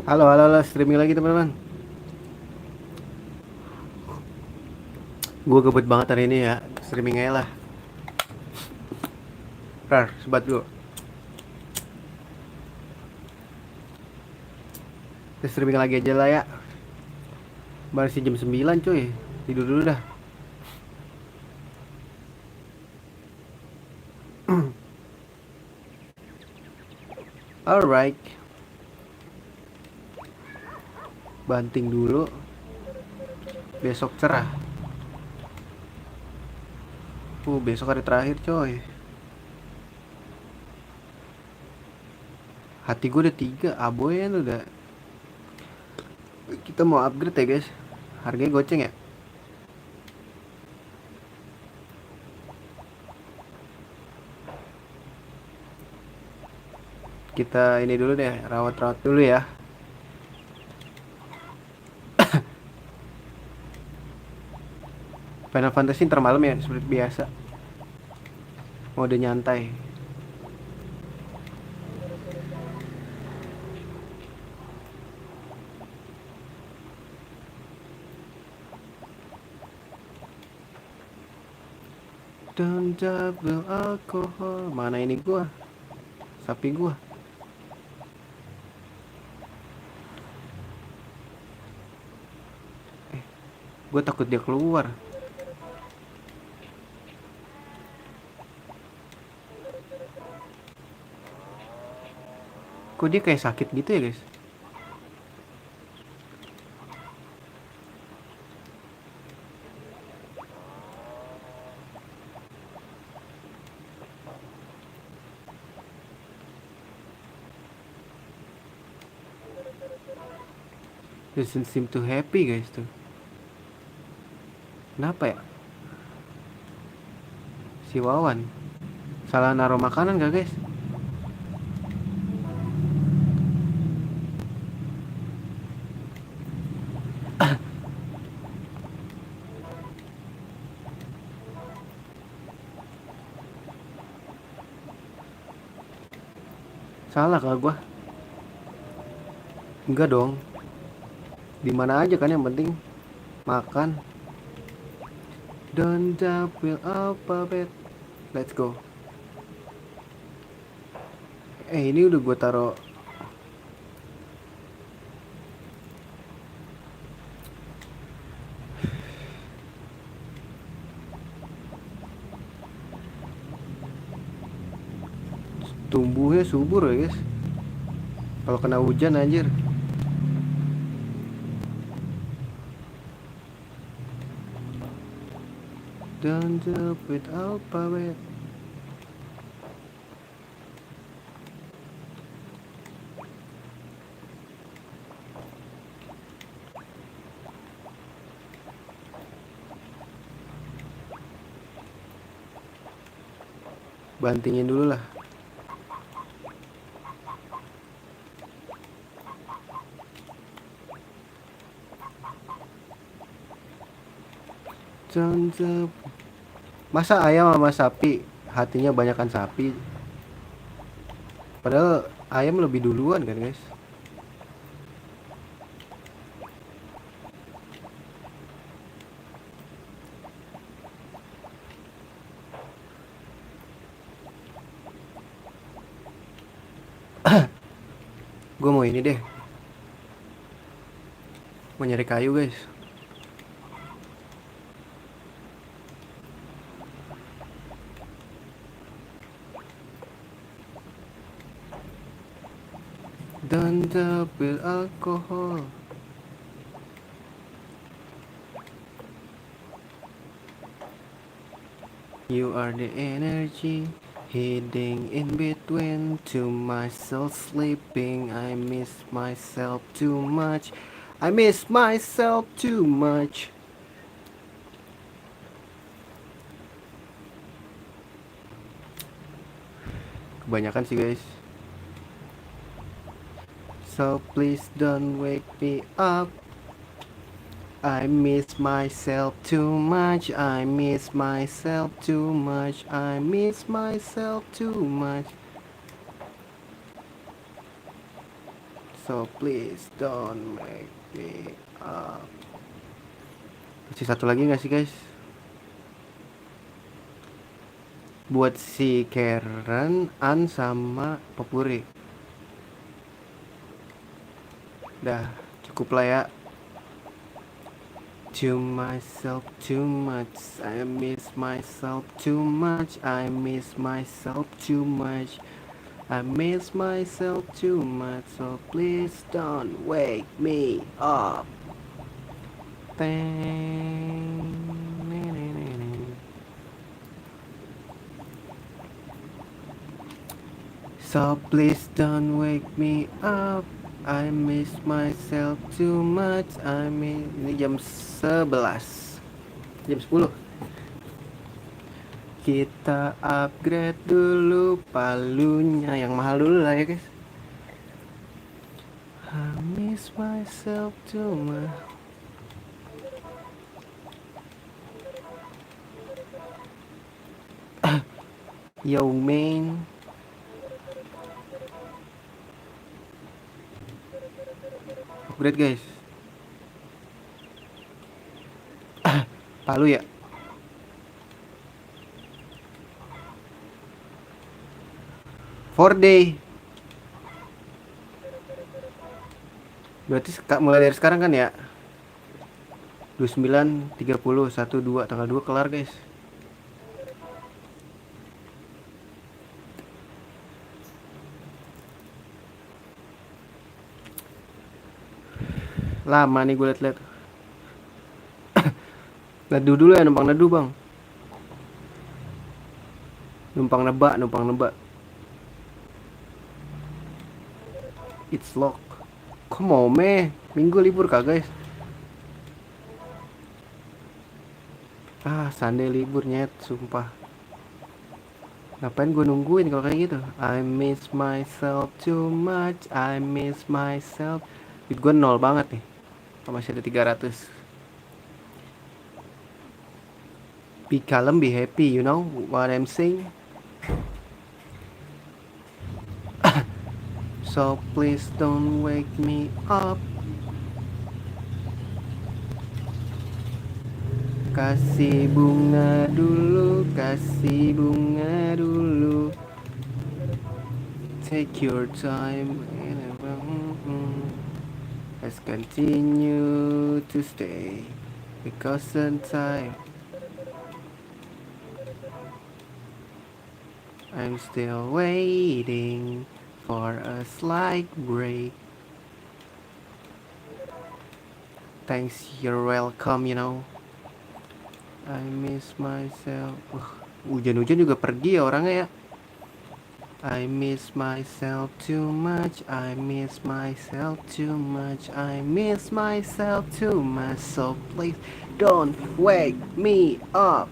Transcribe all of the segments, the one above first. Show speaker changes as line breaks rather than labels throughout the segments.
Halo, halo, halo, streaming lagi teman-teman. Gue gebet banget hari ini ya, streaming aja lah. Rar, sebat dulu. Kita streaming lagi aja lah ya. Masih jam 9 cuy. Tidur dulu dah. Alright, banting dulu. Besok cerah. Besok hari terakhir coy. Hati gue udah 3, aboyan udah. Kita mau upgrade ya guys. Harganya goceng ya. Kita ini dulu deh, rawat-rawat dulu ya. Final Fantasy ntar malam ya, seperti biasa. Mode nyantai. Don't double alcohol. Mana ini gua? Sapi gua. Gue takut dia keluar. Kok dia kayak sakit gitu ya guys? Doesn't seem too happy guys tuh. Kenapa ya? Si Wawan salah naruh makanan gak guys? Salah kah gua? Enggak dong. Di mana aja kan yang penting makan. Don't double alphabet. Let's go. Ini udah gue taruh. Tumbuhnya subur ya guys. Kalau kena hujan anjir. Don't double alphabet. Bantingin dulu lah. Masa ayam sama sapi hatinya banyakan sapi? Padahal ayam lebih duluan kan guys. Gue mau ini deh. Mau nyari kayu guys. Don't double alcohol. You are the energy hiding in between. To myself sleeping, I miss myself too much. I miss myself too much. Kebanyakan sih guys. So please don't wake me up. I miss myself too much. I miss myself too much. I miss myself too much. so please don't make me up. Masih satu lagi nggak sih guys? Buat si Karen, An sama Popuri. Dah cukup lah ya. To myself too much, I miss myself too much, I miss myself too much, I miss myself too much, so please don't wake me up. So please don't wake me up, I miss myself too much, ini jam 11, jam 10. Kita upgrade dulu palunya, yang mahal dulu lah ya guys. I miss myself too much. Yo man, upgrade guys. Palu ya. For day. Berarti mulai dari sekarang kan ya. 29, 30, 1, 2, tanggal 2 kelar guys. Lama nih gue liat-liat. Neduh dulu ya, numpang neduh bang. Numpang nebak. It's lock. Come on meh, minggu libur kah guys? Sunday libur nyet, sumpah. Ngapain gue nungguin kalau kayak gitu? I miss myself too much, I miss myself. Duit gue 0 banget nih. Masih ada 300. Be calm, be happy, you know what I'm saying? So please don't wake me up. Kasih bunga dulu, kasih bunga dulu. Take your time and let's continue to stay because in time I'm still waiting for a slight break. Thanks, you're welcome, you know. I miss myself. Hujan-hujan juga pergi ya orangnya ya. I miss myself too much, I miss myself too much, I miss myself too much, so please don't wake me up.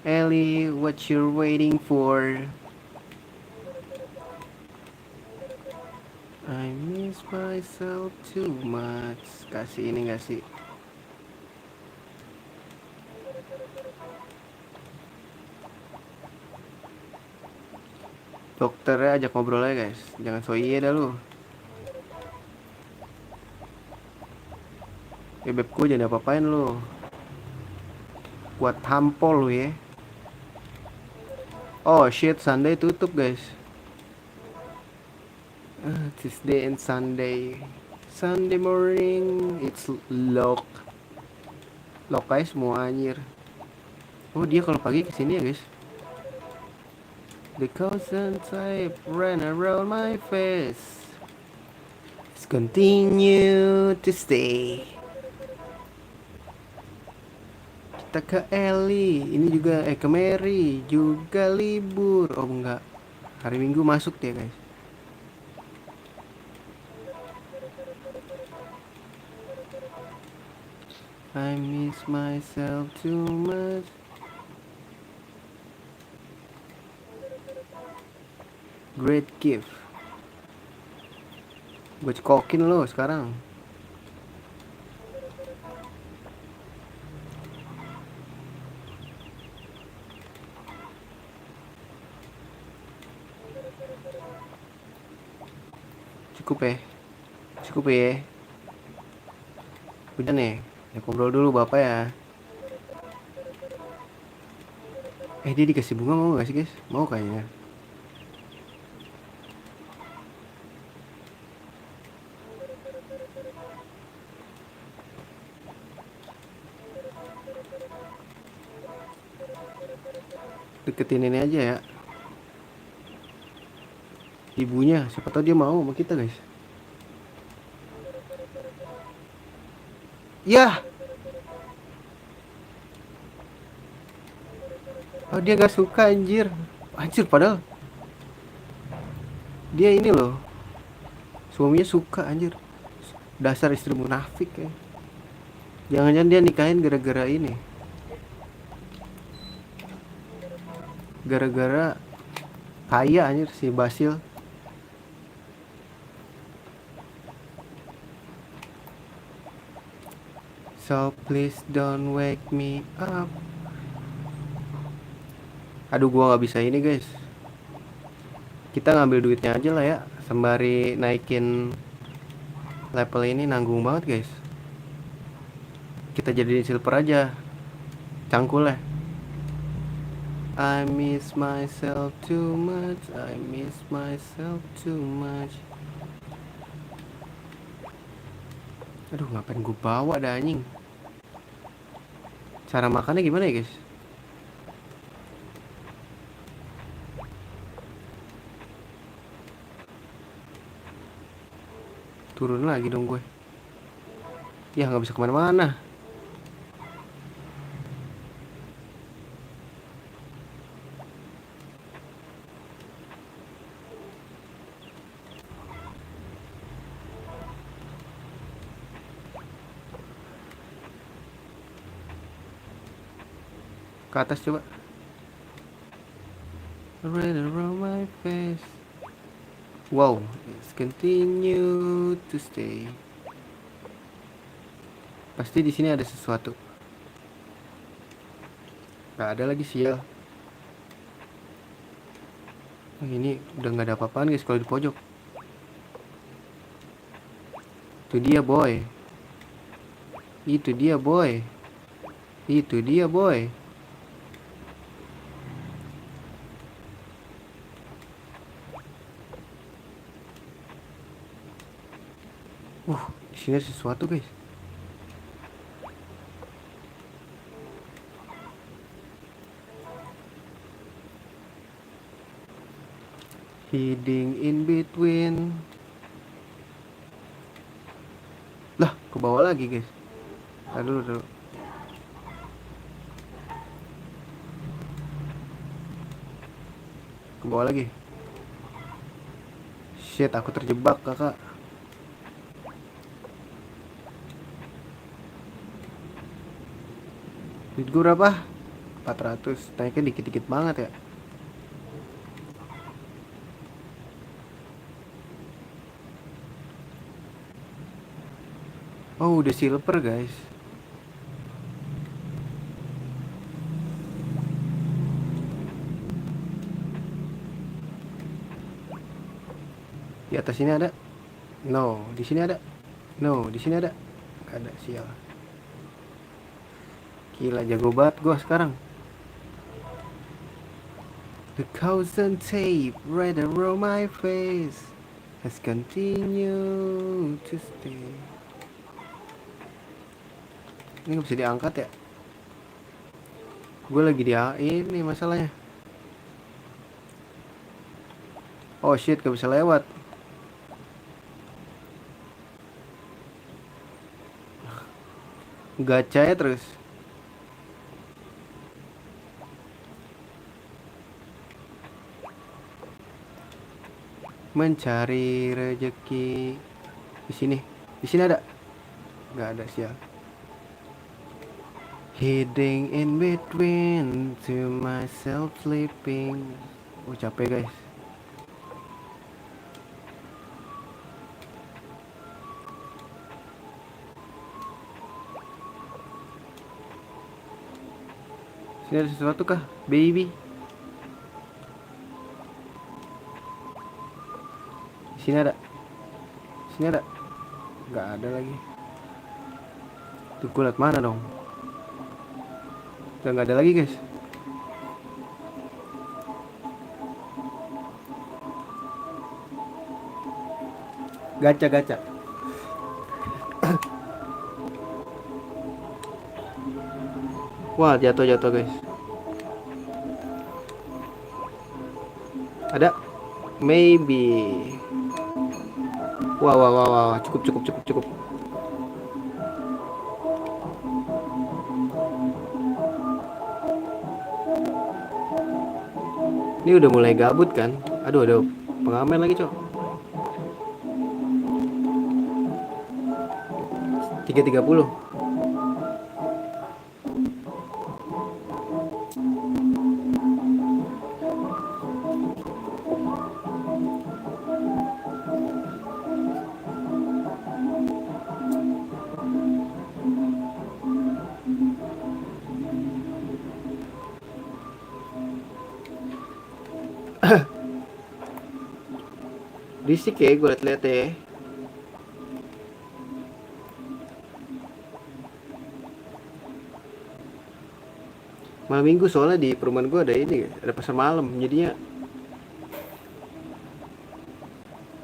Ellie, what you're waiting for? I miss myself too much. Kasih ini gak sih? Dokternya ajak ngobrol aja guys. Jangan so iye dah lu. Bebekku jangan apa-apain lu. Buat tampol lu ya. Oh shit, Sunday tutup guys. Tuesday and Sunday. Sunday morning it's lock. Lock guys semua anjir. Oh dia kalau pagi kesini ya guys. The constant type ran around my face. Let's continue to stay. Kita ke Ellie. Ini juga ke Mary juga libur. Oh enggak, hari Minggu masuk dia guys. I miss myself too much. Great gift. Gue cekokin lo sekarang. Cukup ya. Cukup ya. Udah nih. Ya, ngobrol dulu bapak ya. Dia dikasih bunga mau gak sih guys? Mau kayaknya. Deketin ini aja ya. Ibunya, siapa tahu dia mau sama kita guys. Yah. Oh dia gak suka anjir. Anjir padahal dia ini loh. Suaminya suka anjir. Dasar istri munafik ya. Jangan-jangan dia nikahin gara-gara ini. Gara-gara kaya anjir si Basil. So please don't wake me up. Aduh gua nggak bisa ini guys. Kita ngambil duitnya aja lah ya. Sembari naikin level ini nanggung banget guys. Kita jadiin silver aja. Cangkul ya. I miss myself too much. I miss myself too much. Aduh ngapain gue bawa dah anjing. Cara makannya gimana ya guys? Turun lagi dong gue. Ya nggak bisa kemana-mana. Ke atas coba. Red around my face. Wow, let's continue to stay. Pasti di sini ada sesuatu. Gak ada lagi sial. Ini udah nggak ada apa-apaan guys kalau di pojok. Itu dia boy. Itu dia boy. Itu dia boy. Di sini ada sesuatu guys. Hiding in between. Lah, ke bawah lagi guys. Dulu. Ke bawah lagi. Shit, aku terjebak kakak. Duit gue berapa? 400. Naiknya dikit-dikit banget ya. Oh udah silver guys. Di atas ini ada. No, di sini ada. No, di sini ada. Gak ada sial. Gila jago banget gua sekarang. The thousand tape right around my face has continued to stay. Ini gak bisa diangkat ya. Gue lagi ini masalahnya. Oh shit, gak bisa lewat. Gacha ya terus. Mencari rezeki di sini. Di sini ada? Nggak ada sial. Hiding in between to myself sleeping. Oh capek guys. Sini ada sesuatu kah, baby? Di sini ada. Sini ada? Nggak ada lagi. Tuh gue liat mana dong? Udah nggak ada lagi guys. Gacha. Wah, jatuh guys. Ada? Maybe. Wah. Cukup. Ini udah mulai gabut kan? Aduh, ada pengamen lagi, Cok. 3.30. Risik ya, gue liat-liat ya. Malam minggu soalnya di perumahan gue ada ini, ada pasar malam. Jadinya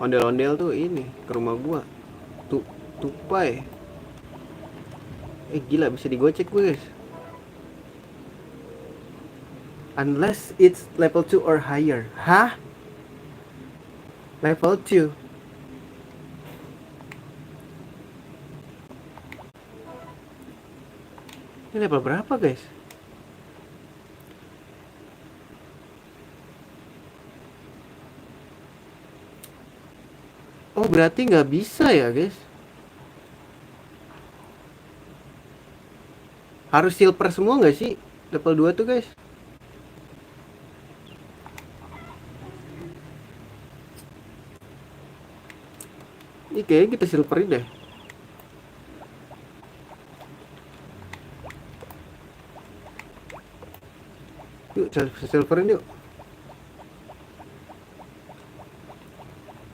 ondel-ondel tuh ini ke rumah gue. Tupai. Gila, bisa digocek gue guys. Unless it's level 2 or higher. Hah? Level 2. Ini level berapa guys? Oh berarti nggak bisa ya guys? Harus silver semua nggak sih level 2 tuh guys? Ini kayaknya kita silverin deh. Yuk silverin yuk.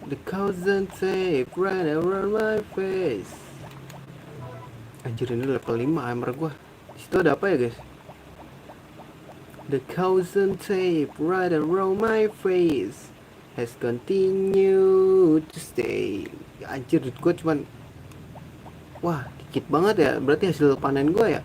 The thousand tape right around my face. Anjir, ini level 5 hammer gua. Di situ ada apa ya guys? The thousand tape right around my face has continued to stay. Anjir, duit gua cuman, wah dikit banget ya. Berarti hasil panen gua ya.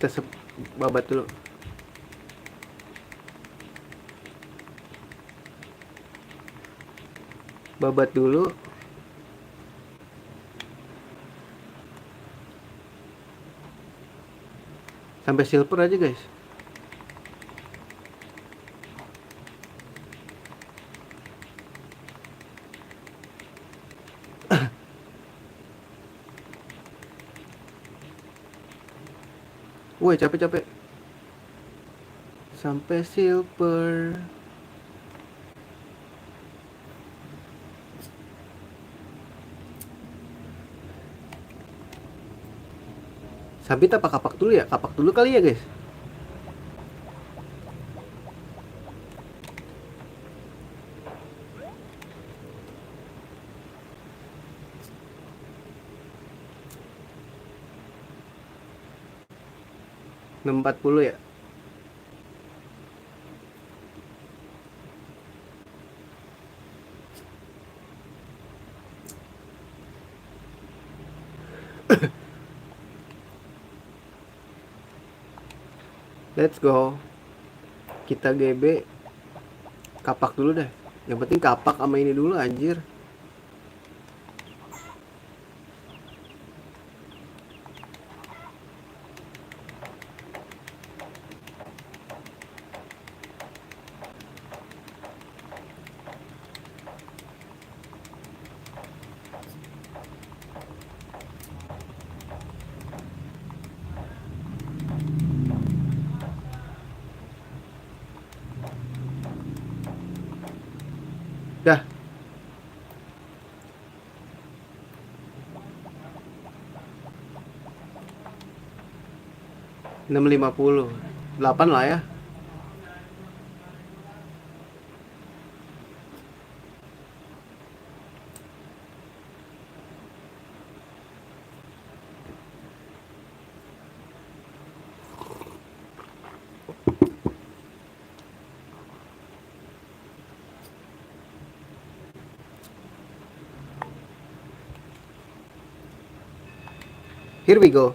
Kita babat dulu. Babat dulu. Sampai silver aja guys. Woi, capek. Sampai silver. Sabit apa kapak dulu ya? Kapak dulu kali ya guys. $6.40 ya. Let's go. Kita GB kapak dulu deh. Yang penting kapak sama ini dulu anjir. Dah. 6.50. 8 lah ya. Here we go.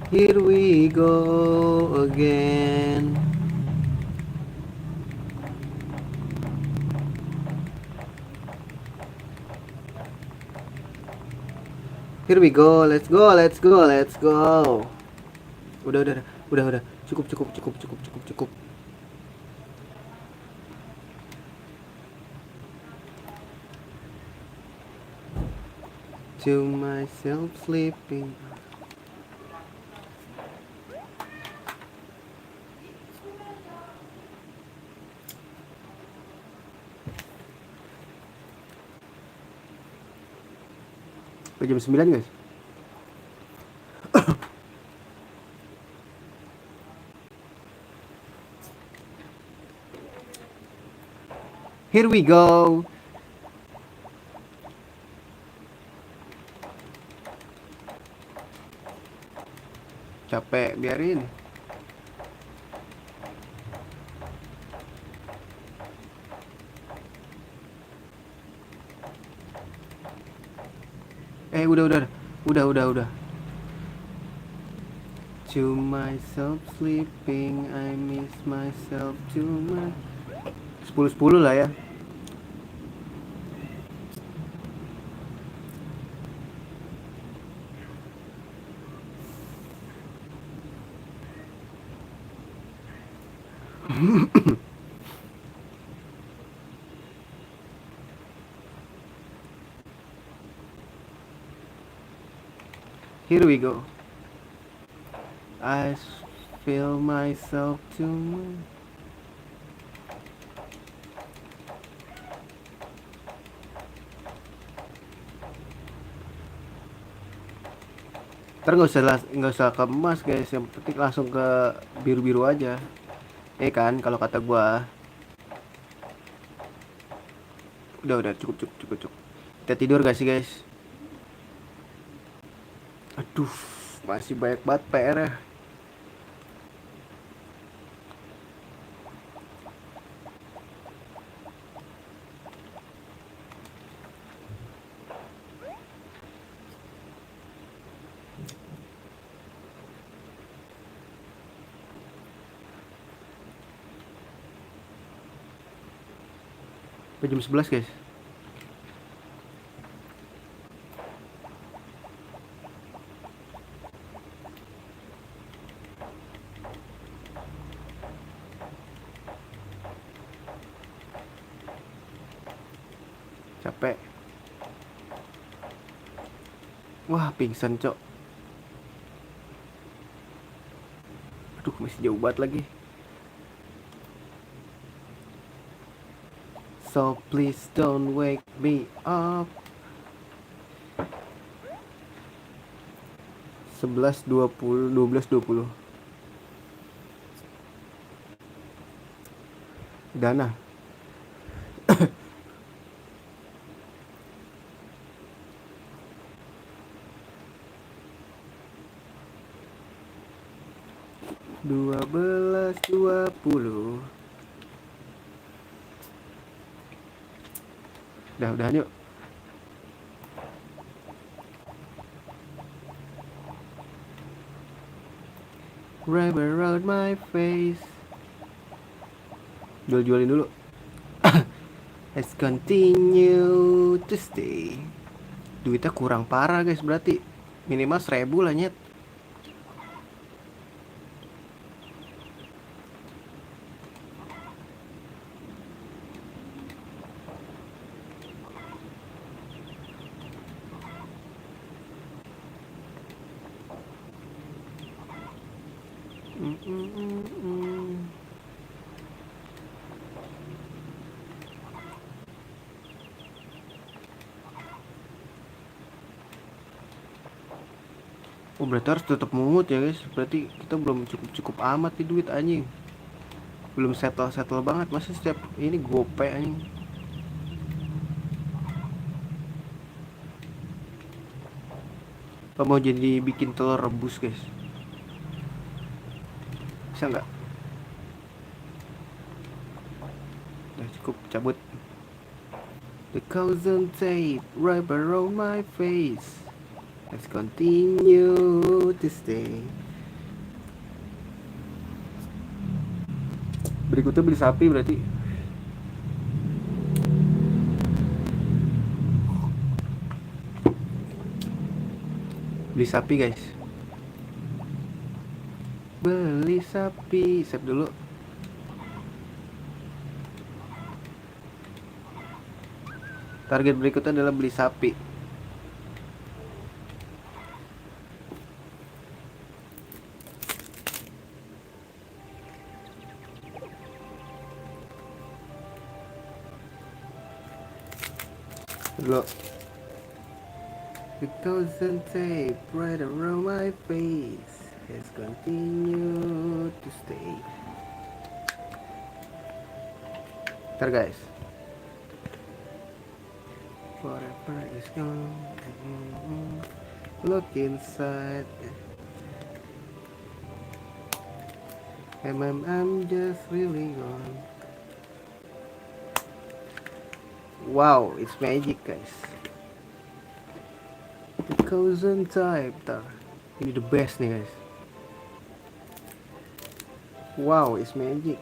Here we go again. Here we go. Let's go, let's go, let's go. Udah. Cukup. To myself sleeping. Jam 9 guys. Here we go. Capek, biarin. Udah. To myself sleeping, I miss myself too much. 10-10 lah ya. Here we go. I feel myself too much. Ntar nggak usah ke emas guys, yang penting langsung ke biru-biru aja. Kan kalau kata gua. Udah cukup. Kita tidur gak sih guys? Aduh, masih banyak banget PR ya. Jam 11 guys. Capek. Wah, pingsan cok. Aduh, masih jauh banget lagi. So please don't wake me up. 11.20, 12.20. Dana. Dua 12.20. Udahan yuk. Wrap around my face. Jual-jualin dulu. Let's continue to stay. Duitnya kurang parah guys, berarti minimal 1.000 lah nyet. Oh berarti harus tetap mungut ya guys. Berarti kita belum cukup amat nih duit anjing. Belum settle banget. Masa setiap ini gope anjing. Apa mau jadi bikin telur rebus guys? Bisa nggak? Udah cukup cabut. The cousin tape right around my face. Let's continue to stay. Berikutnya beli sapi berarti. Beli sapi guys. Beli sapi. Save dulu. Target berikutnya adalah beli sapi. Dulu. The cousin tape right around my face. Let's continue to stay. Ntar guys. Forever is gone. Look inside. I'm just really gone. Wow, it's magic guys. The cousin type. Tar. Ini the best nih guys. Wow, it's magic.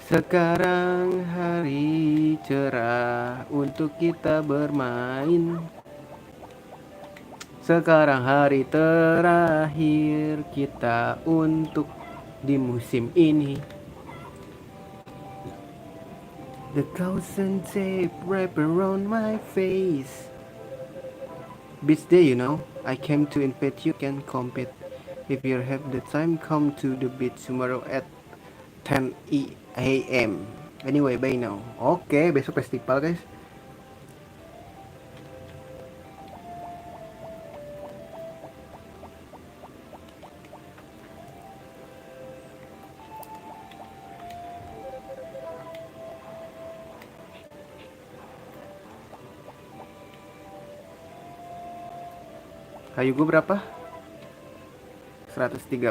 Sekarang hari cerah untuk kita bermain. Sekarang hari terakhir kita untuk di musim ini. The cousin tape wrap around my face. Beach day, you know. I came to invite you can compete. If you have the time, come to the beach tomorrow at 10 a.m. Anyway, bye now. Oke, besok festival guys. Kayu gue berapa? 103.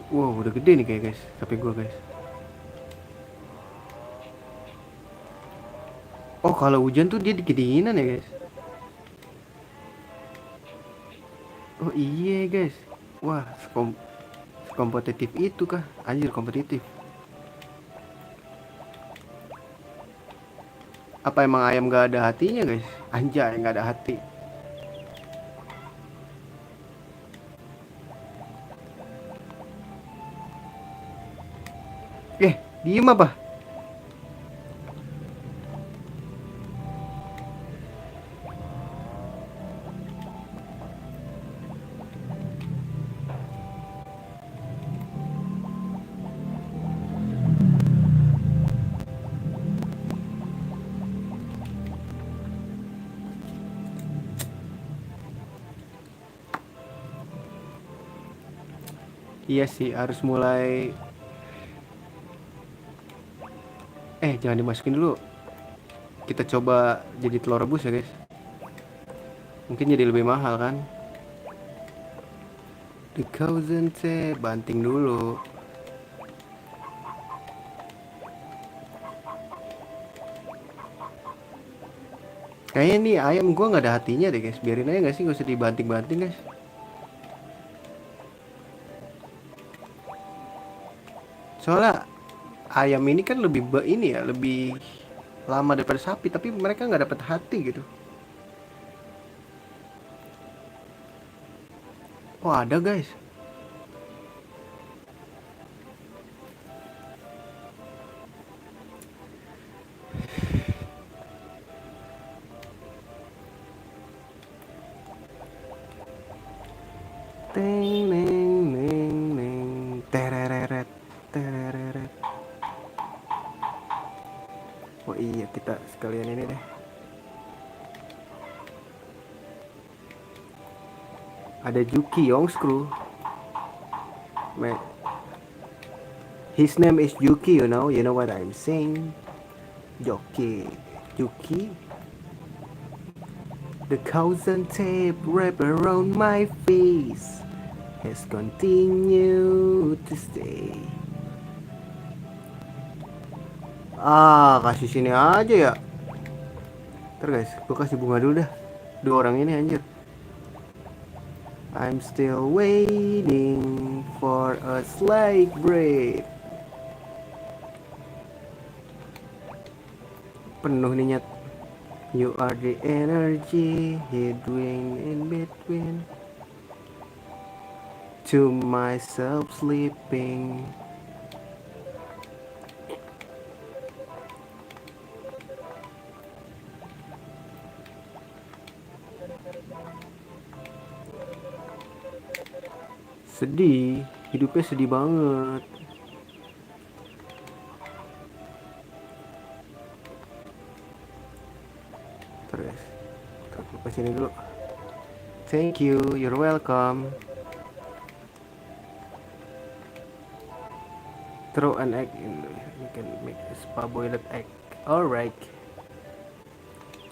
Wow, udah gede nih kayak guys, HP gue guys. Oh, kalau hujan tuh dia kedinginan ya guys. Oh iya guys. Wah, kompetitif itu kah? Anjir kompetitif. Apa emang ayam gak ada hatinya guys? Anjay, gak ada hati. Diem apa? Iya sih, harus mulai. Jangan dimasukin dulu. Kita coba jadi telur rebus ya guys. Mungkin jadi lebih mahal kan. The cousin tape, banting dulu. Kayaknya nih ayam gua nggak ada hatinya deh guys. Biarin aja nggak sih, nggak usah dibanting-banting guys. Soalnya ayam ini kan lebih ini ya, lebih lama daripada sapi, tapi mereka nggak dapat hati gitu. Oh ada guys. Teng neng neng neng tereret tereret. Oh iya, kita sekalian ini deh. Ada Juki Yongscrew. His name is Yuki, you know what I'm saying? Yuki. The caution tape wrapped around my face has continued to stay. Kasih sini aja ya. Ntar guys, gue kasih bunga dulu dah. Dua orang ini anjir. I'm still waiting for a slight break. Penuh nih nyet. You are the energy hidden in between to myself sleeping. Sedih, hidupnya sedih banget. Terus, ke sini dulu. Thank you, you're welcome. Throw an egg in, you can make a spa-boiled egg. Alright.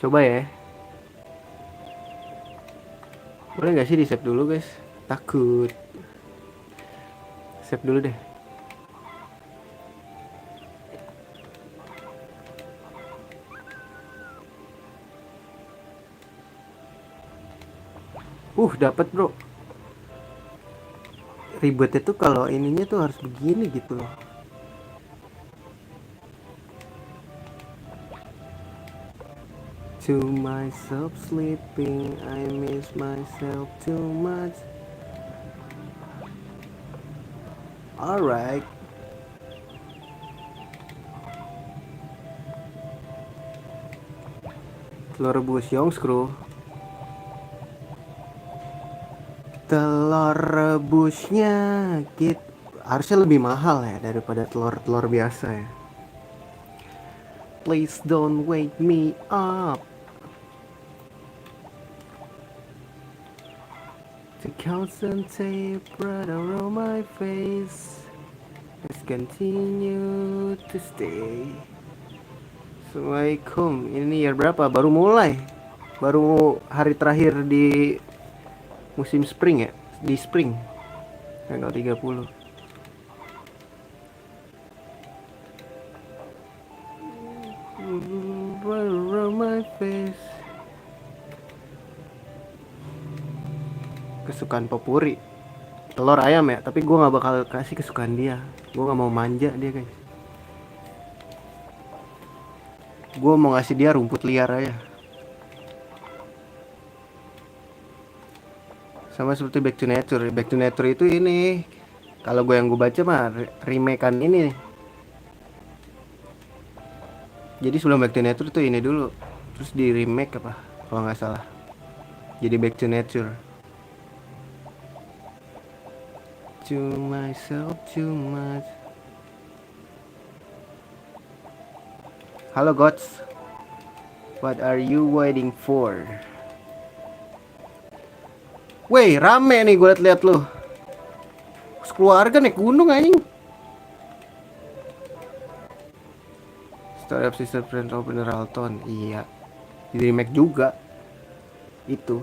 Coba ya. Boleh gak sih di save dulu guys? Takut. Save dulu deh. Dapat bro. Ribetnya tuh kalau ininya tuh harus begini gitu loh. To myself sleeping, I miss myself too much. Alright. Telur rebus Yongscrew. Telur rebusnya harusnya lebih mahal ya daripada telur biasa ya. Please don't wake me up. The constant tape right around my face has continued to stay. Assalamualaikum. Ini year berapa? Baru mulai. Baru hari terakhir di musim spring ya. Di spring tanggal 30. Right around my face. Kesukaan Popuri telur ayam ya, tapi gue nggak bakal kasih kesukaan dia. Gue nggak mau manja dia guys. Gue mau ngasih dia rumput liar aja. Sama seperti Back to Nature. Back to Nature itu ini, kalau gue yang gue baca mah remake-an ini. Jadi sebelum Back to Nature tuh ini dulu, terus di remake apa kalau nggak salah. Jadi Back to Nature. To myself too much. Halo gods, what are you waiting for? Weh, rame nih gue liat lo. Sekeluarga naik gunung anjing. Story of Sister Friend of Alton. Iya, di remake juga itu.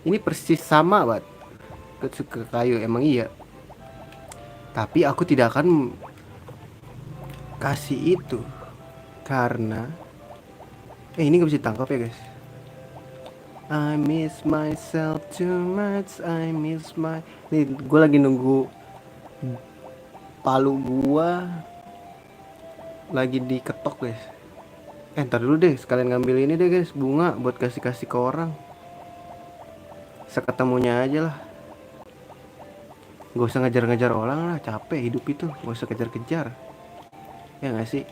Ini persis sama banget ke kayu, emang iya. Tapi aku tidak akan kasih itu karena ini gak bisa ditangkap ya guys. I miss myself too much. I miss my. Nih gue lagi nunggu palu gua lagi diketok guys. Ntar dulu deh, sekalian ngambil ini deh guys, bunga buat kasih ke orang. Seketemunya aja lah. Gak usah ngejar-ngejar orang lah, capek hidup itu. Gak usah kejar-kejar. Ya gak sih?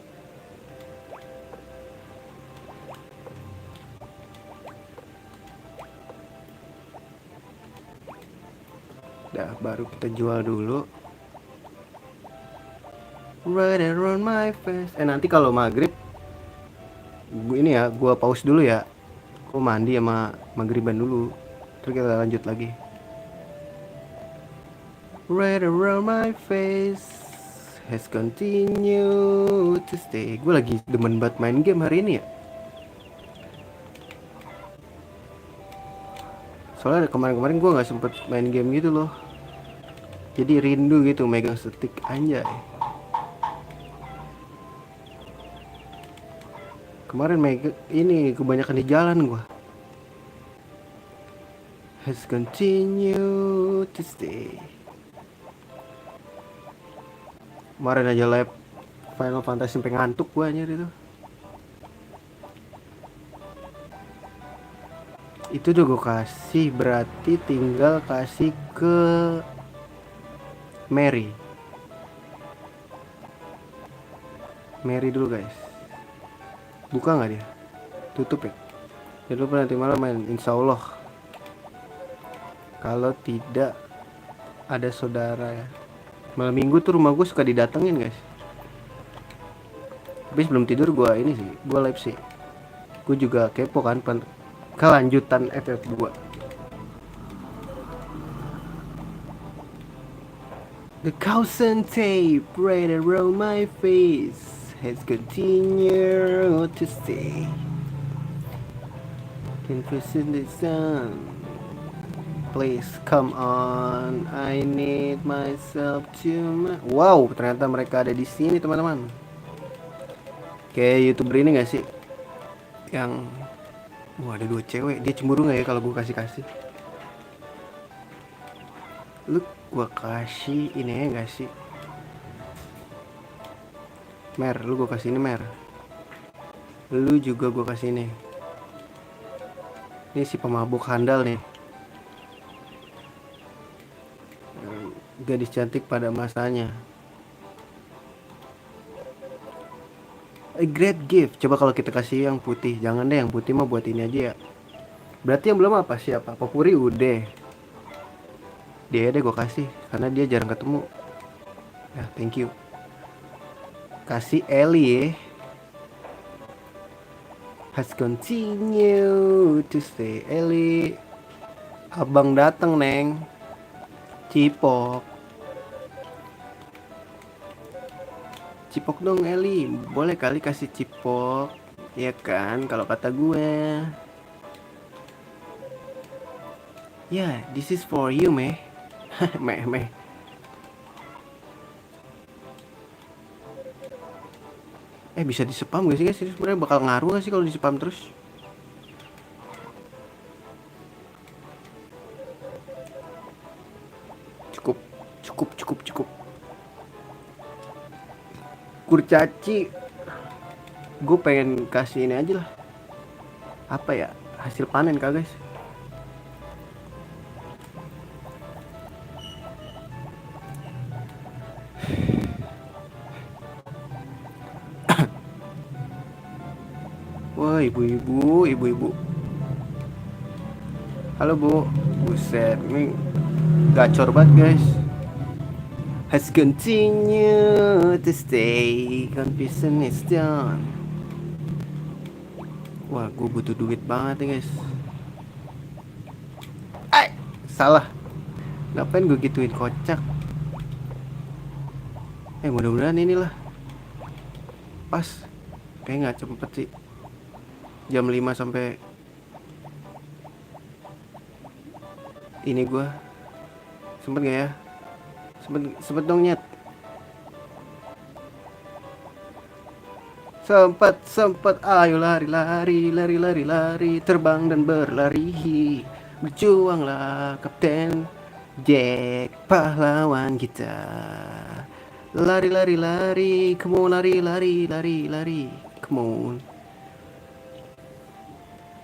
Dah, baru kita jual dulu. Right around my face. Nanti kalau maghrib ini ya, gua pause dulu ya. Gua mandi sama maghriban dulu. Terus kita lanjut lagi. Right around my face has continued to stay. Gue lagi demen banget main game hari ini ya. Soalnya kemarin-kemarin gue gak sempet main game gitu loh. Jadi rindu gitu megang stick anjay. Kemarin ini kebanyakan di jalan gue. Has continued to stay. Kemarin aja live Final Fantasy sampai ngantuk gue anjir itu. Itu udah gue kasih, berarti tinggal kasih ke Mary dulu guys. Buka nggak dia? Tutup ya? Jangan lupa nanti malam main, insya Allah. Kalau tidak ada saudara ya. Malam minggu tuh rumah gue suka didatengin guys. Tapi sebelum tidur gue ini sih, gue live sih. Gue juga kepo kan kelanjutan FF 2. The cousin tape right around my face has continued to stay. Confusing the sun. Please come on, I need myself to. Wow, ternyata mereka ada di sini teman-teman. Kayak YouTuber ini gak sih? Yang wah, ada 2 cewek, dia cemburu gak ya kalau gue kasih? Lu gue kasih ini ya gak sih? Mer, lu gue kasih ini Mer. Lu juga gue kasih ini. Ini si pemabuk handal nih. Gadis cantik pada masanya. A great gift. Coba kalau kita kasih yang putih. Jangan deh, yang putih mah buat ini aja ya. Berarti yang belum apa siapa? Popuri udah. Dia deh gue kasih, karena dia jarang ketemu. Ya, thank you. Kasih Ellie ya. Has continued to stay. Ellie, abang dateng neng. Cipok dong Eli, boleh kali kasih cipok, ya kan kalau kata gue. Ya, this is for you meh. meh. Bisa di spam gak sih guys? Sebenarnya bakal ngaruh gak sih kalau di spam terus? Cukup. Kurcaci, gue pengen kasih ini aja lah. Apa ya, hasil panen kah guys? Wah, ibu-ibu. Halo bu, buset, ini gacor banget guys. Has continued to stay, confusion is done. Wah, gue butuh duit banget nih guys. Salah. Ngapain gue gituin, kocak. Mudah-mudahan inilah pas. Kayak gak cepet sih. Jam 5 sampai ini gue. Sempet gak ya? Sempet dong nyet. Sempet. Ayo lari, terbang dan berlari. Berjuanglah Kapten Jack, pahlawan kita. Lari, come on, lari, come on.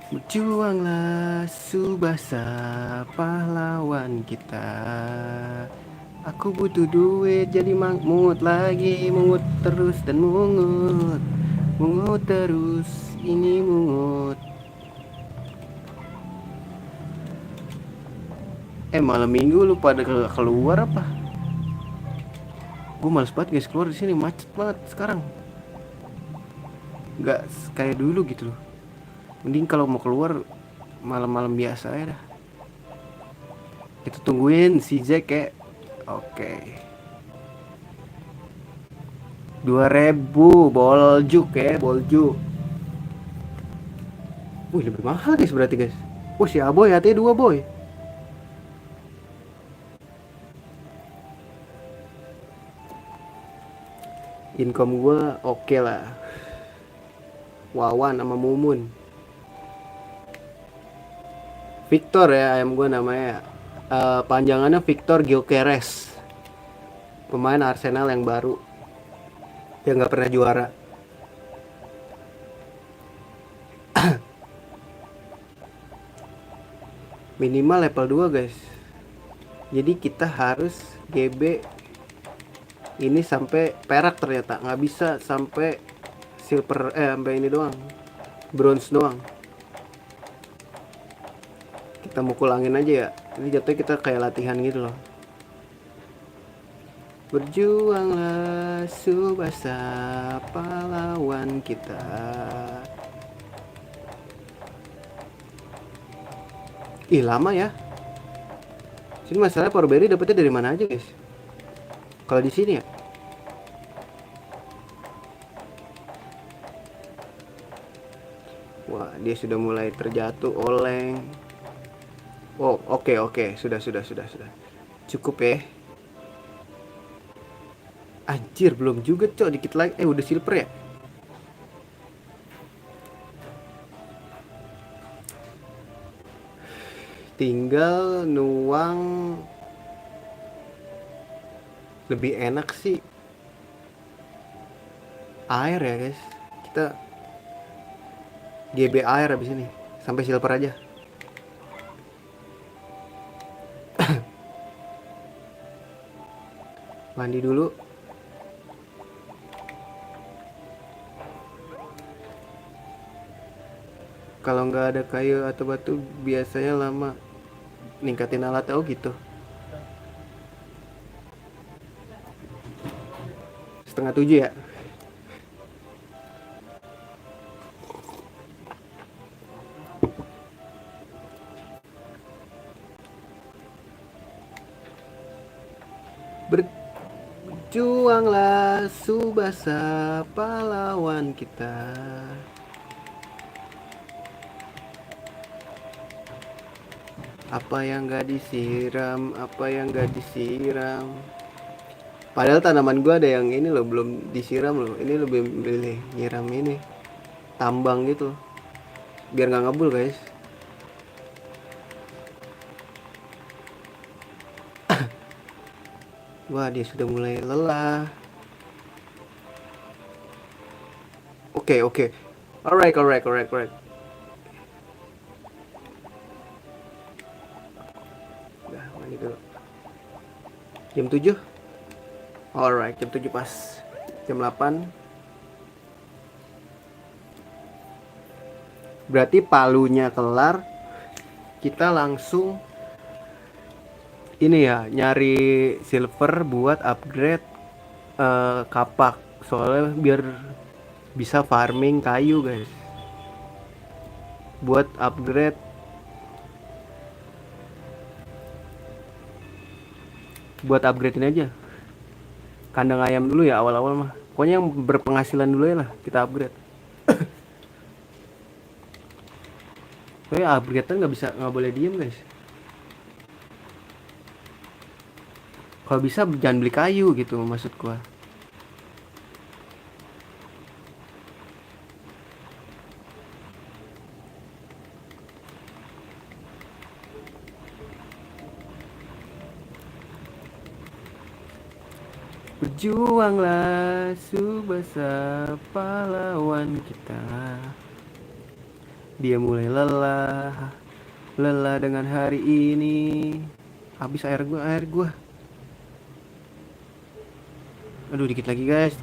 Berjuanglah Subasa, pahlawan kita. Aku butuh duit jadi mungut lagi, mungut terus dan mungut terus, ini mungut. Malam minggu lu pada keluar apa? Gue males banget guys keluar di sini, macet banget sekarang. Nggak kayak dulu gitu loh. Mending kalau mau keluar malam-malam biasa ya dah. Kita tungguin si Jack kayak. Oke. 2000 boljuk ya, boljuk. Wih, lebih mahal guys berarti guys. Wih, si Aboy hati 2 boy. Income gue oke lah. Wawan sama Mumun. Victor ya ayam gue namanya. Panjangannya Victor Gyökeres. Pemain Arsenal yang baru. Yang nggak pernah juara. Minimal level 2 guys. Jadi kita harus GB ini sampai perak, ternyata nggak bisa sampai silver, sampai ini doang, bronze doang. Kita mukul angin aja ya, ini jatuhnya kita kayak latihan gitu loh. Berjuanglah Subasa pahlawan kita. Ih, lama ya. Sini masalah power berry dapetnya dari mana aja guys? Kalau di sini ya. Wah, dia sudah mulai terjatuh oleng. Oh, oke, sudah. Cukup ya. Anjir, belum juga cok, dikit lagi. Udah silver ya? Tinggal nuang. Lebih enak sih air ya guys. Kita GB air abis ini sampai silver aja. Mandi dulu. Kalau nggak ada kayu atau batu biasanya lama ningkatin alat. Oh gitu. Setengah 7 ya. Berjuanglah Subasa pahlawan kita. Apa yang gak disiram, Padahal tanaman gue ada yang ini loh, belum disiram loh. Ini lebih milih nyiram ini, tambang gitu, biar nggak ngebul guys. Wah, dia sudah mulai lelah. Oke. Alright. Udah, mandi dulu. Jam 7. Alright, jam 7 pas. Jam 8. Berarti palunya kelar. Kita langsung ini ya, nyari silver buat upgrade kapak. Soalnya biar bisa farming kayu guys. Buat upgrade ini aja. Kandang ayam dulu ya awal-awal mah. Pokoknya yang berpenghasilan dulu ya lah kita upgrade. Tapi upgrade kan nggak boleh diem guys. Kalau bisa jangan beli kayu gitu maksud gua. Berjuanglah Subasa pahlawan kita. Dia mulai lelah dengan hari ini. Habis air gua. Aduh, dikit lagi guys.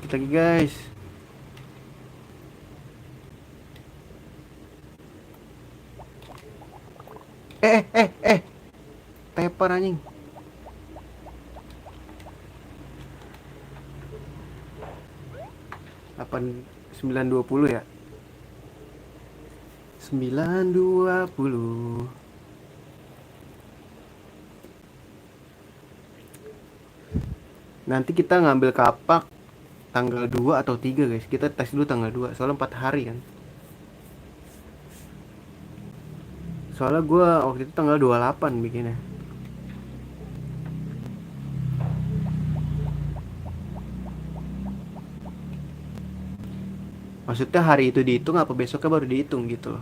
Eh. lapar anjing. 9.20 ya. 9.20. Nanti kita ngambil kapak tanggal 2 atau 3 guys. Kita tes dulu tanggal 2 soalnya 4 hari kan. Soalnya gue waktu itu tanggal 28 bikinnya. Maksudnya hari itu dihitung apa besoknya baru dihitung gitu loh.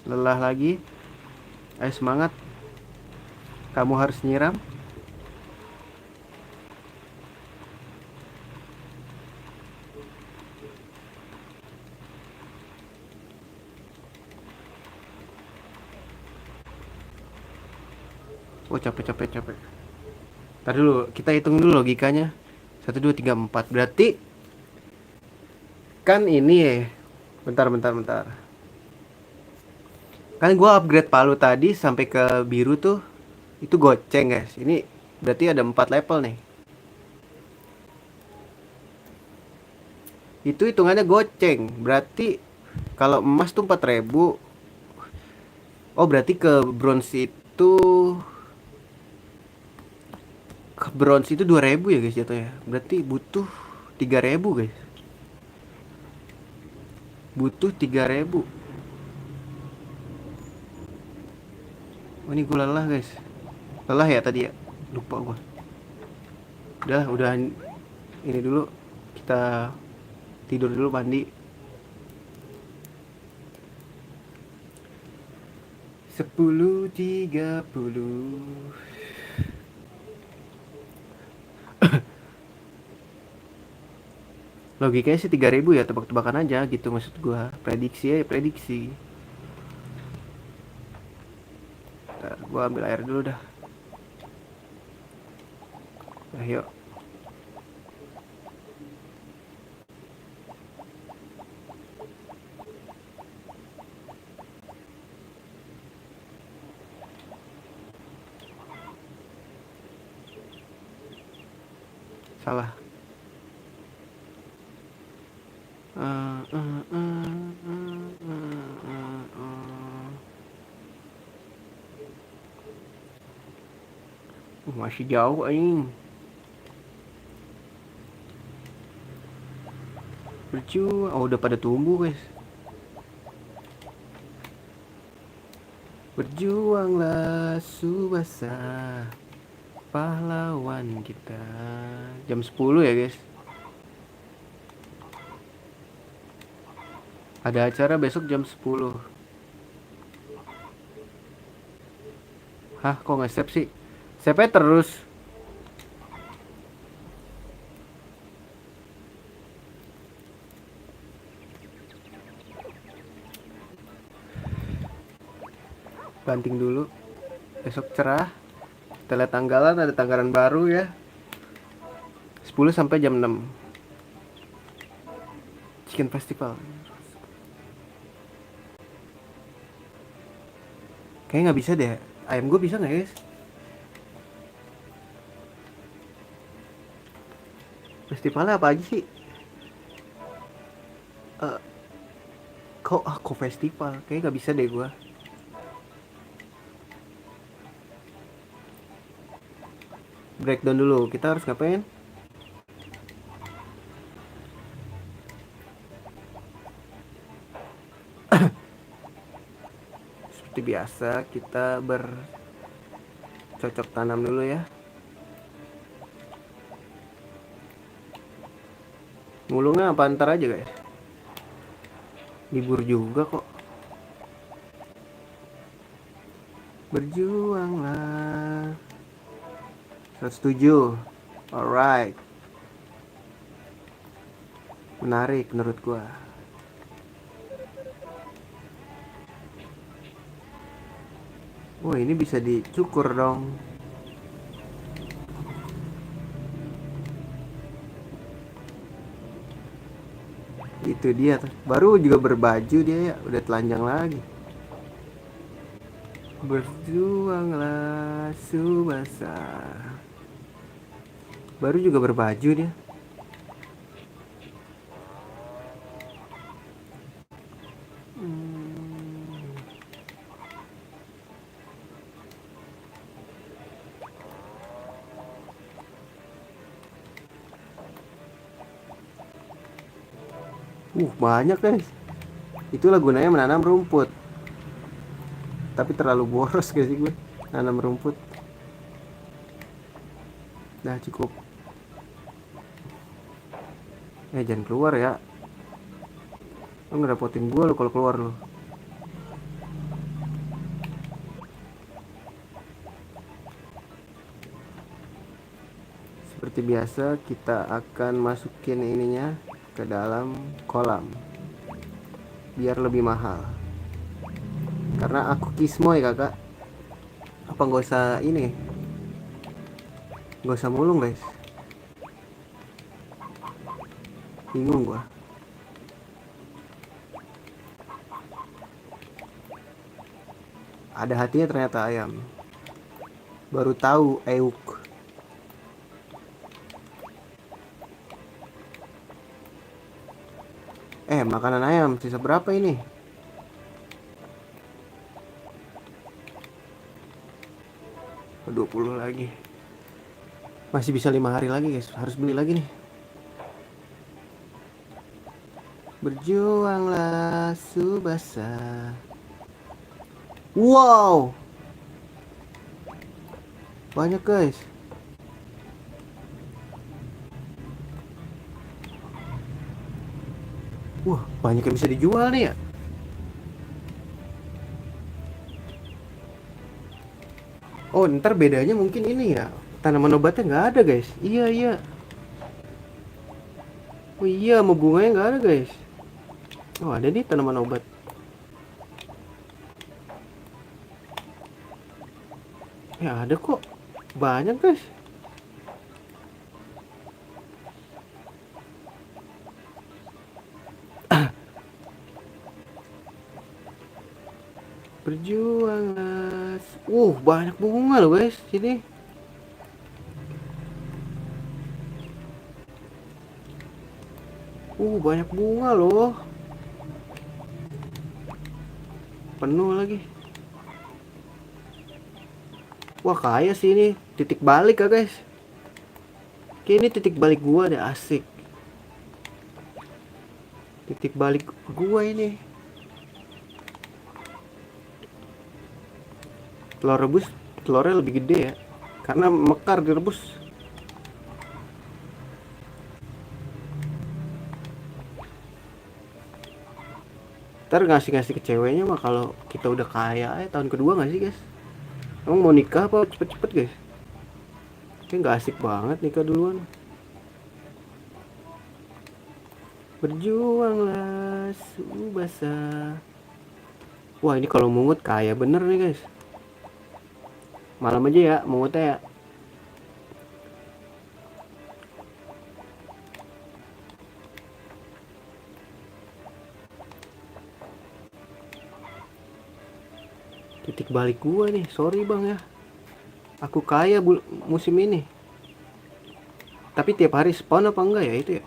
Lelah lagi. Ayo semangat. Kamu harus nyiram. Oh capek. Ntar dulu, kita hitung dulu logikanya. 1, 2, 3, 4. Berarti kan ini ya. Bentar. Kan gua upgrade palu tadi sampai ke biru tuh. Itu goceng guys. Ini berarti ada 4 level nih. Itu hitungannya goceng. Berarti kalau emas tuh 4.000. Oh berarti ke bronze itu 2.000 ya guys jatuhnya. Berarti butuh 3.000 guys. Butuh 3.000. Oh ini gue lelah guys. Lelah ya tadi ya. Lupa gue. Udah ini dulu. Kita tidur dulu mandi. 10.30. Logikanya sih 3.000 ya, tebak-tebakan aja gitu maksud gua. Prediksi ya, prediksi. Ntar gua ambil air dulu dah. Nah, yuk. Salah. Masih jauh anjing. Berjuang. Oh, udah pada tumbuh guys. Berjuanglah Subasa, pahlawan kita. Jam 10 ya guys. Ada acara besok jam 10. Hah, kok nggak save sih? Save terus. Banting dulu. Besok cerah. Kita lihat tanggalan, ada tanggalan baru ya. 10 sampai jam 6. Chicken Festival. Kayaknya nggak bisa deh. Ayam gue bisa nggak guys? Festivalnya apa aja sih? Kok festival? Kayaknya nggak bisa deh gue. Breakdown dulu. Kita harus ngapain? Seperti biasa kita bercocok tanam dulu ya. Mulungnya apa ntar aja guys. Libur juga kok. Berjuanglah. 107. Alright. Menarik menurut gua. Oh ini bisa dicukur dong. Itu dia tuh. Baru juga berbaju dia ya, udah telanjang lagi. Berjuanglah Subasa. Baru juga berbaju dia. Banyak guys. Itulah gunanya menanam rumput. Tapi terlalu boros gak sih gue nanam rumput. Nah cukup. Jangan keluar ya. Lo ngerepotin gue lo kalau keluar lo. Seperti biasa kita akan masukin ininya ke dalam kolam biar lebih mahal. Karena aku kismoy kakak. Apa nggak usah ini? Nggak usah mulung guys. Bingung gua. Ada hatinya ternyata ayam. Baru tahu euk. Makanan ayam sisa berapa ini? Oh, 20 lagi. Masih bisa 5 hari lagi guys. Harus beli lagi nih. Berjuanglah Subasa. Wow. Banyak guys. Banyak yang bisa dijual nih ya. Ntar bedanya mungkin ini ya. Tanaman obatnya nggak ada guys. Iya. Iya, mau bunganya nggak ada guys. Ada nih tanaman obat. Ada kok. Banyak guys. Berjuanglah. Banyak bunga loh guys. Sini. Banyak bunga loh. Penuh lagi. Kaya sih ini. Titik balik ya guys. Kayak ini titik balik gua deh, asik. Titik balik gua ini. Telur rebus, telurnya lebih gede ya. Karena mekar direbus. Ntar ngasih-ngasih ke ceweknya mah kalau kita udah kaya tahun kedua gak sih guys? Emang mau nikah apa cepet-cepet guys? Kayak gak asik banget nikah duluan. Berjuanglah Subasa. Ini kalau mungut kaya bener nih guys. Malam aja ya mungutnya ya. Titik balik gua nih, sorry bang ya. Aku kaya musim ini. Tapi tiap hari spawn apa enggak ya itu ya?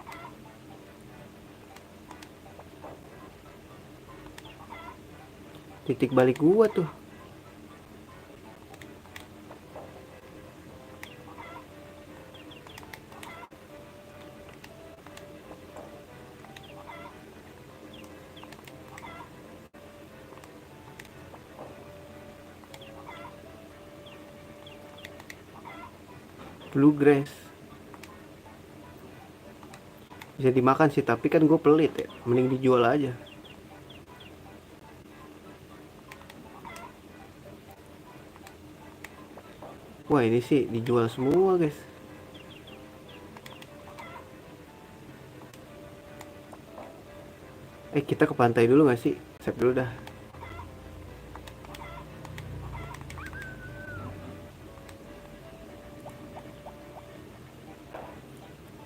Titik balik gua tuh. Bluegrass bisa dimakan sih, tapi kan gue pelit ya, mending dijual aja. Ini sih dijual semua guys. Kita ke pantai dulu gak sih? Save dulu dah.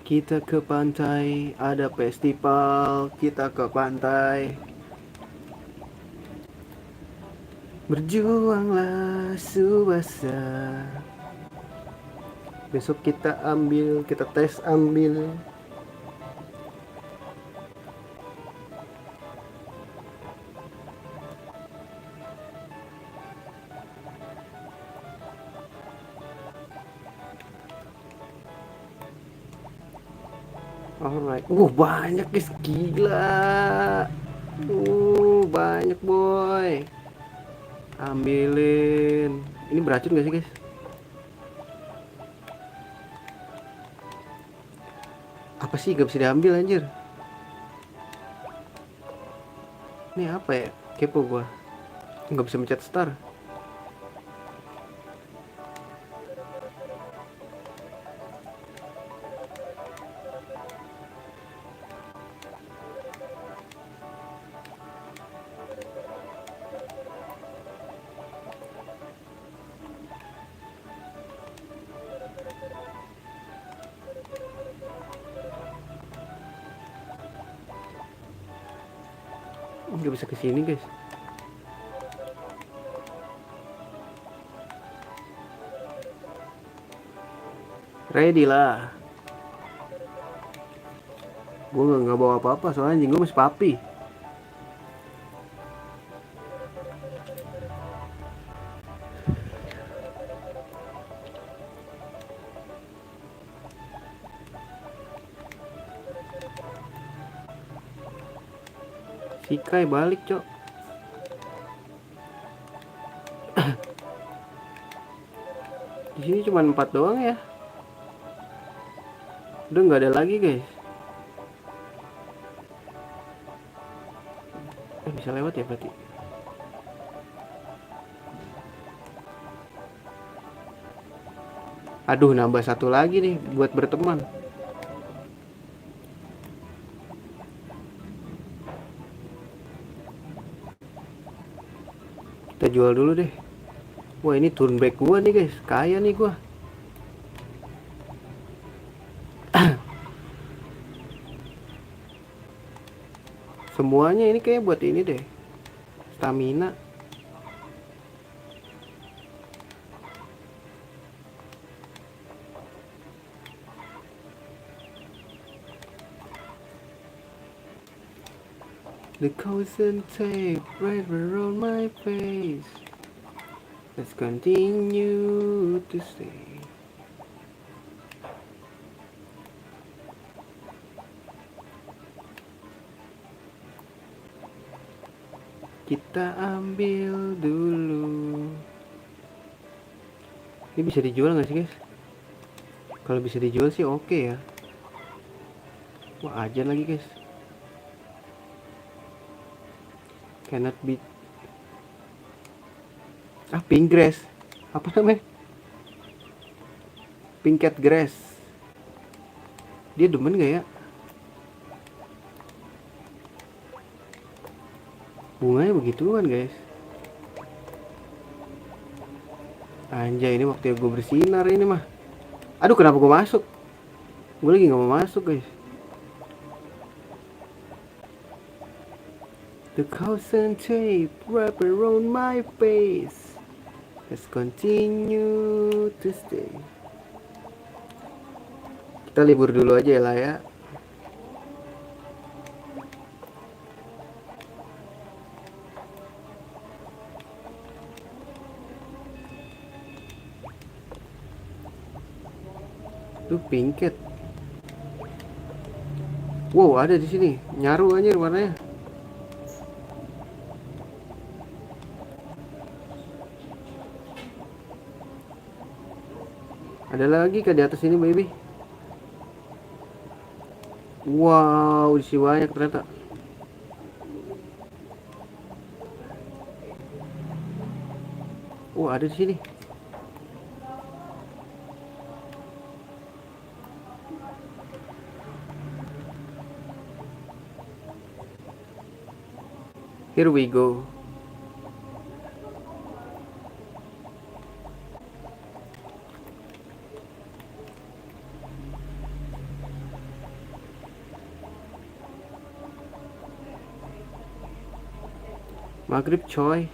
Kita ke pantai, ada festival, kita ke pantai. Berjuanglah Subasa. Besok kita ambil, kita tes ambil. Alright. Banyak guys, gila. Banyak boy. Ambilin. Ini beracun gak sih guys? Apa sih gak bisa diambil anjir? Ini apa ya? Kepo gua. Gak bisa mencet star. Gak bisa kesini guys. Ready lah. Gue nggak bawa apa-apa soalnya anjing gue masih papi. Si Kai balik cok. Di sini cuma 4 doang ya. Udah nggak ada lagi guys. Bisa lewat ya berarti. Aduh, nambah satu lagi nih buat berteman. Kita jual dulu deh. Wah, ini turn back gua nih guys. Kaya nih gua. Semuanya ini kayak buat ini deh. Stamina. The constant tape right around my face. Let's continue to stay. Kita ambil dulu. Ini bisa dijual nggak sih guys? Kalau bisa dijual sih oke ya. Wah, ajan lagi guys. Cannot be. Pink grass. Apa namanya? Pink cat grass. Dia demen gak ya? Bunganya begituan guys. Anjay, ini waktu gue bersinar ini mah. Aduh, kenapa gue masuk? Gue lagi gak mau masuk guys. The constant tape wrap around my face. Let's continue to stay. Kita libur dulu aja lah ya. Tuh pinket. Wow, ada di sini. Nyaru anjir warnanya. Ada lagi ke di atas ini baby. Wow, isi banyak ternyata. Ada di sini. Here we go. Maghrib coy.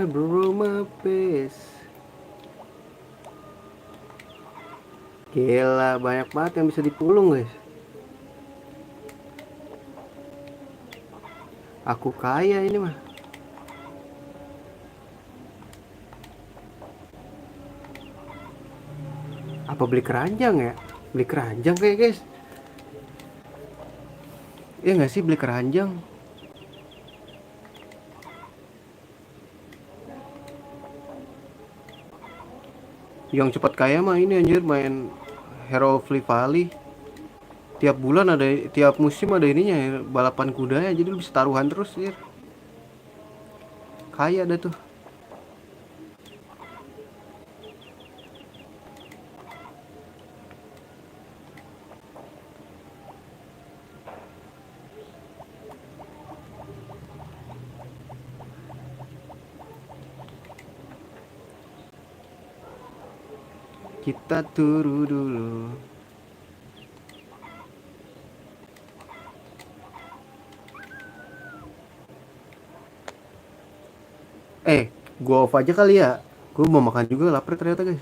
Rumah base. Gila, banyak banget yang bisa dipulung guys. Aku kaya ini mah. Apa beli keranjang ya? Beli keranjang kayak guys. Iya nggak sih beli keranjang? Yang cepat kaya mah ini anjir main Hero Free Valley. Tiap bulan ada, tiap musim ada ininya balapan kuda ya, jadi lu bisa taruhan terus ya. Kaya dah tuh. Kita turu dulu. Gua off aja kali ya. Gua mau makan juga, lapar ternyata guys.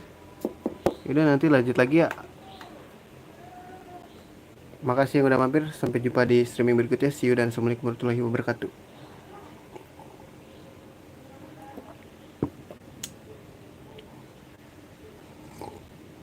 Yaudah nanti lanjut lagi ya. Makasih yang udah mampir. Sampai jumpa di streaming berikutnya. See you dan assalamualaikum warahmatullahi wabarakatuh.